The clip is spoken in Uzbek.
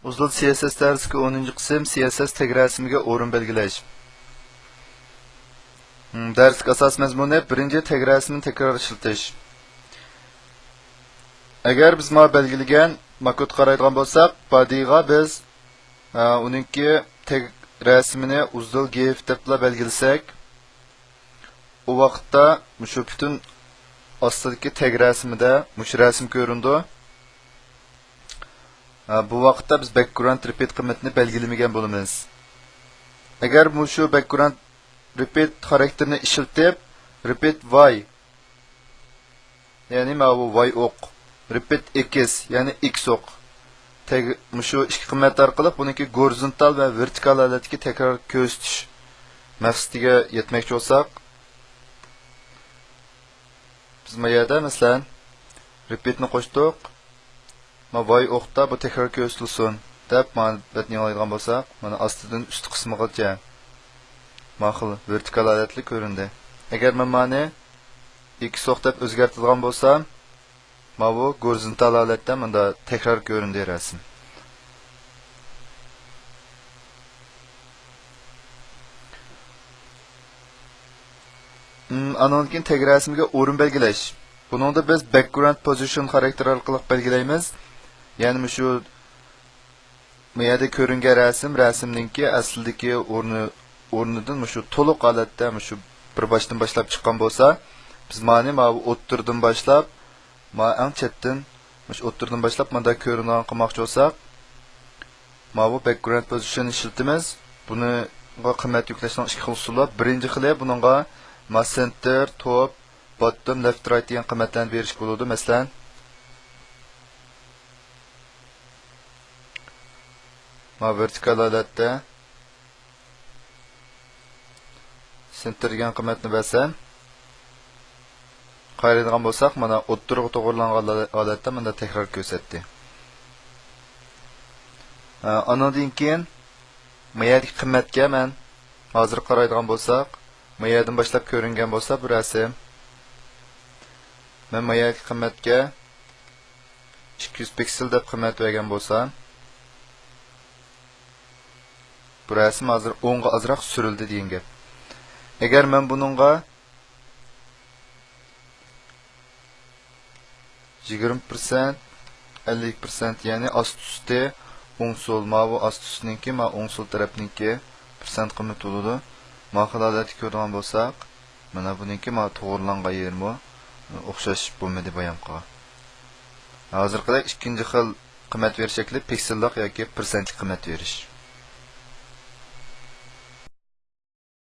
Uzun CSS dersi 10. qism CSS tag rasmiga o'rin belgilash. Ders asos mazmuni birinchi tag rasmini takror ishlatish. Agar biz ma belgilagan makod qaraydigan bo'lsak, bodyga biz uningki tag rasmini uzdil gif deb belgilasak, o vaqtda shu butun ostidagi tag rasmida mush rasm ko'rindi. Bu vaqtda biz background repeat qiymatini belgilamagan bo'lamiz. Agar shu background repeat xarakterini ishlatib, repeat y, ya'ni bu y o'q, repeat x, ya'ni x o'q. Shu ikki qiymat orqali buniki horizontal va vertikal holatga takror ko'rsatish maqsadiga yetmoqchi bo'lsak, biz mayada masalan repeatni qo'shdik. Y o'qda bu takror ko'rsatilsin deb ma'lumotni oladigan bo'lsak, mana ostidan ust qismigacha ma'qul vertikal holatli ko'rindi. Agar men ma'ni x o'q deb o'zgartirgan bo'lsam, bu horizontal holatda bunda takror ko'rindi rasm. Anonkin tag rasmiga o'rin belgilash. Buningda biz background position xarakter orqali belgilaymiz. Ya'ni shu meyada ko'ringan rasmninki aslidagi o'rnidan shu to'liq holatda shu bir boshdan boshlab chiqqan bo'lsa, biz ma'ni o'ttirdan boshlab, eng chetdan shu o'ttirdan boshlab menda ko'ringan qilmoqchi bo'lsak, bu background position ishlatamiz. Buni qiymat yuklashning ikki xil usuli. Birinchi xili buningga center, top, bottom, left, right degan qiymatlarni berish bo'ladi. Masalan, vertikal holatda center degan qiymatni bersam, qaraydigan bo'lsak, mana o'ttirga to'g'rilangan holatda menda takror ko'rsatdi. Andan keyin mayadagi qiymatga men hozir qaraydigan bo'lsak, mayadan boshlab ko'ringan bo'lsa bu rasm, men mayadagi qiymatga 200 piksel deb qiymat bergan bo'lsam, bu rasm hozir 10 ga ozroq surildi degan gap. Agar men buningga 20%, 50%, ya'ni ost-usti o'ng so'l, bu ost-ustninki, o'ng so'l tarafninki % qiymat bo'ladi. Ma'qul holatda ko'rgan bo'lsak, mana buningki to'g'rilangan yer bu, o'xshash bo'lmaydi bayon qilgan. Hozirgidek ikkinchi xil qiymat berish shakli piksellik yoki %lik qiymat berish.